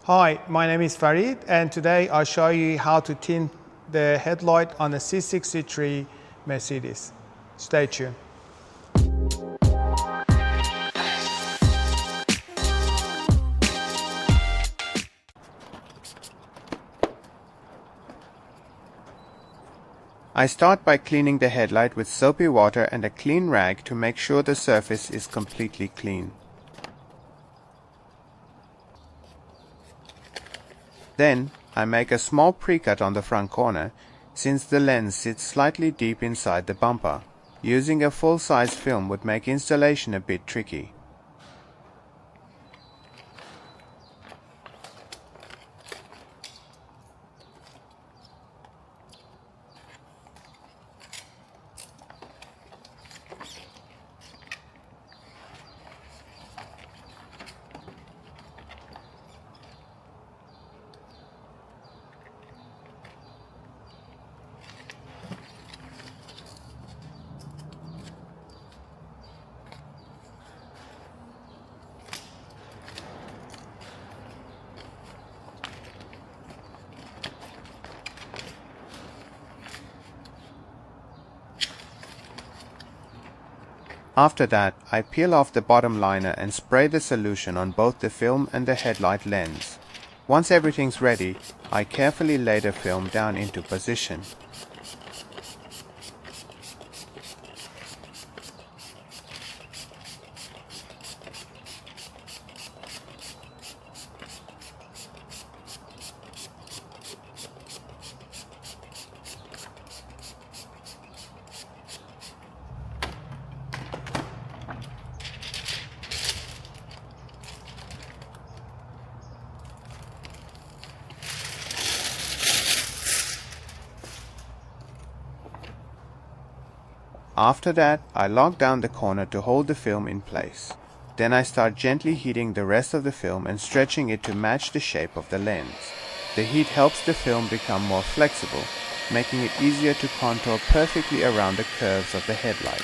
Hi, my name is Farid and today I'll show you how to tint the headlight on a C63 Mercedes. Stay tuned. I start by cleaning the headlight with soapy water and a clean rag to make sure the surface is completely clean. Then I make a small pre-cut on the front corner, since the lens sits slightly deep inside the bumper. Using a full-size film would make installation a bit tricky. After that, I peel off the bottom liner and spray the solution on both the film and the headlight lens. Once everything's ready, I carefully lay the film down into position. After that, I lock down the corner to hold the film in place. Then I start gently heating the rest of the film and stretching it to match the shape of the lens. The heat helps the film become more flexible, making it easier to contour perfectly around the curves of the headlight.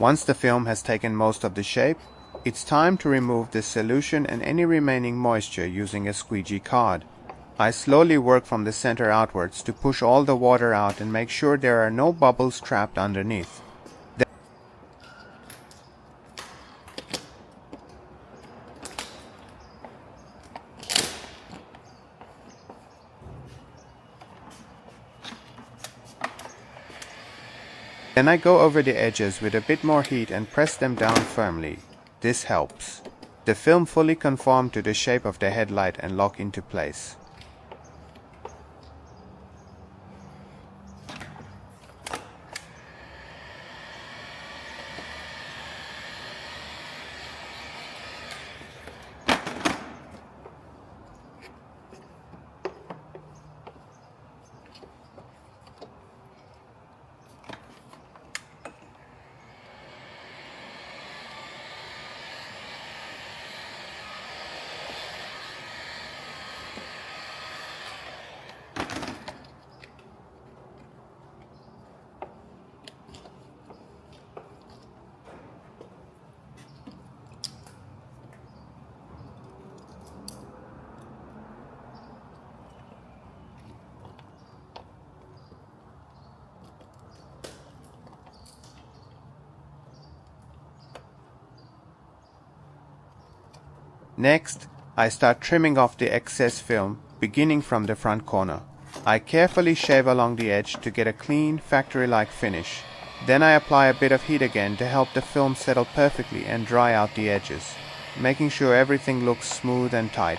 Once the film has taken most of the shape, it's time to remove the solution and any remaining moisture using a squeegee card. I slowly work from the center outwards to push all the water out and make sure there are no bubbles trapped underneath. Then I go over the edges with a bit more heat and press them down firmly. This helps the film fully conform to the shape of the headlight and lock into place. Next, I start trimming off the excess film, beginning from the front corner. I carefully shave along the edge to get a clean, factory-like finish. Then I apply a bit of heat again to help the film settle perfectly and dry out the edges, making sure everything looks smooth and tight.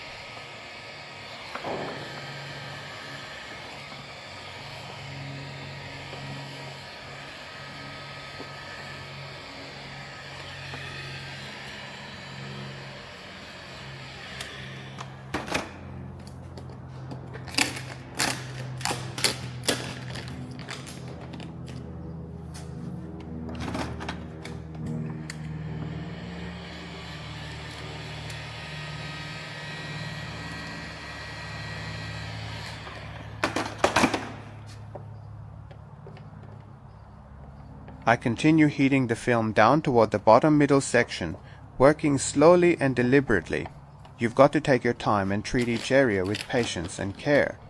I continue heating the film down toward the bottom middle section, working slowly and deliberately. You've got to take your time and treat each area with patience and care.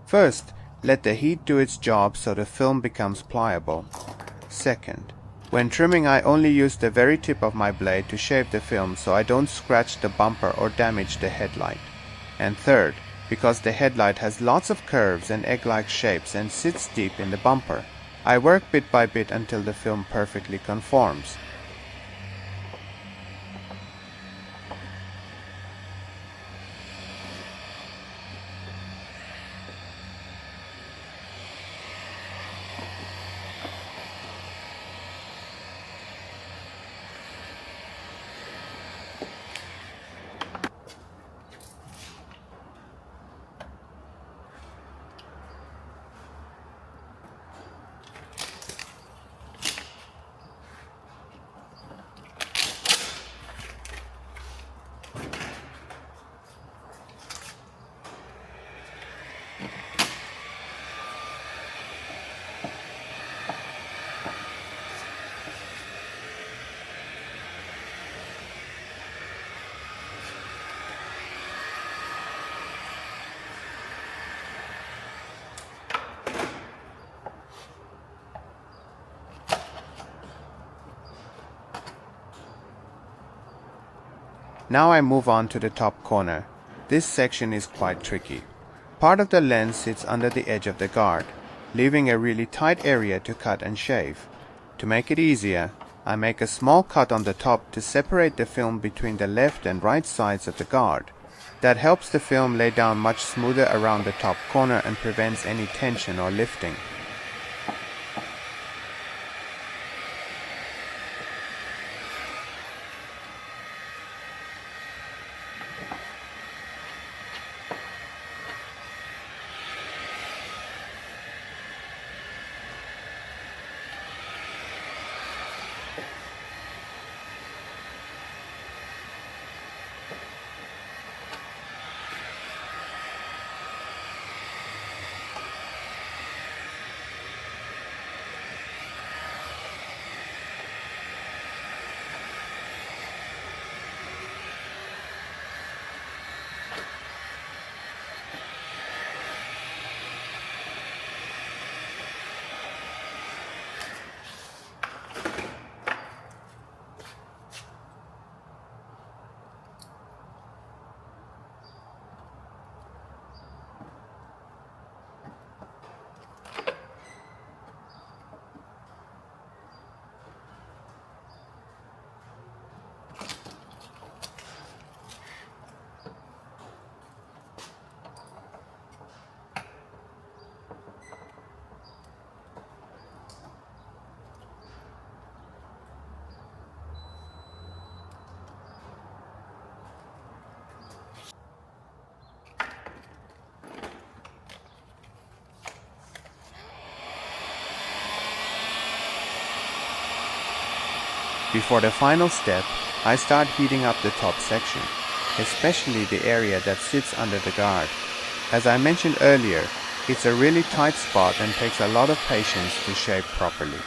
First, let the heat do its job so the film becomes pliable. Second, when trimming I only use the very tip of my blade to shave the film so I don't scratch the bumper or damage the headlight. And third, because the headlight has lots of curves and egg-like shapes and sits deep in the bumper, I work bit by bit until the film perfectly conforms. Now I move on to the top corner. This section is quite tricky. Part of the lens sits under the edge of the guard, leaving a really tight area to cut and shave. To make it easier, I make a small cut on the top to separate the film between the left and right sides of the guard. That helps the film lay down much smoother around the top corner and prevents any tension or lifting. Before the final step, I start heating up the top section, especially the area that sits under the guard. As I mentioned earlier, it's a really tight spot and takes a lot of patience to shave properly.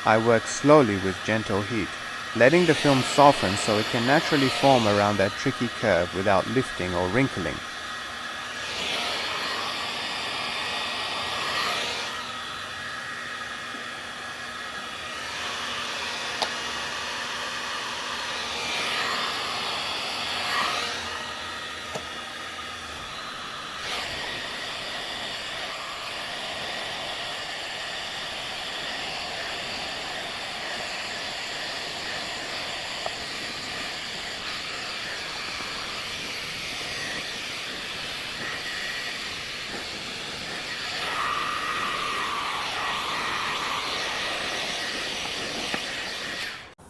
I work slowly with gentle heat, letting the film soften so it can naturally form around that tricky curve without lifting or wrinkling.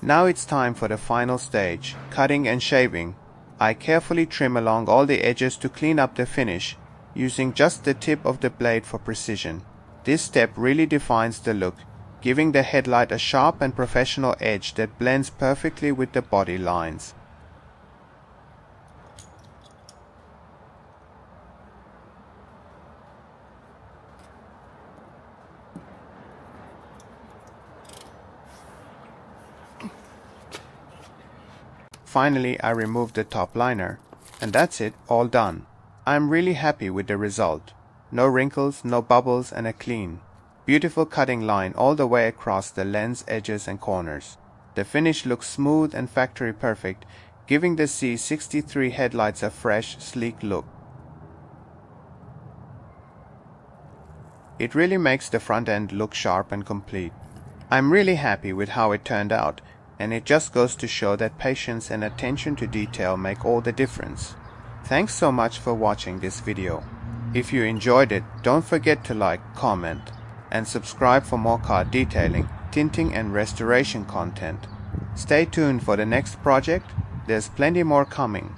Now it's time for the final stage, cutting and shaving. I carefully trim along all the edges to clean up the finish, using just the tip of the blade for precision. This step really defines the look, giving the headlight a sharp and professional edge that blends perfectly with the body lines. finally I removed the top liner. And that's it, all done. I'm really happy with the result. No wrinkles, no bubbles, and a clean, beautiful cutting line all the way across the lens edges and corners. The finish looks smooth and factory perfect, giving the C63 headlights a fresh, sleek look. It really makes the front end look sharp and complete. I'm really happy with how it turned out, and it just goes to show that patience and attention to detail make all the difference. Thanks so much for watching this video. If you enjoyed it, don't forget to like, comment, and subscribe for more car detailing, tinting and restoration content. Stay tuned for the next project. There's plenty more coming.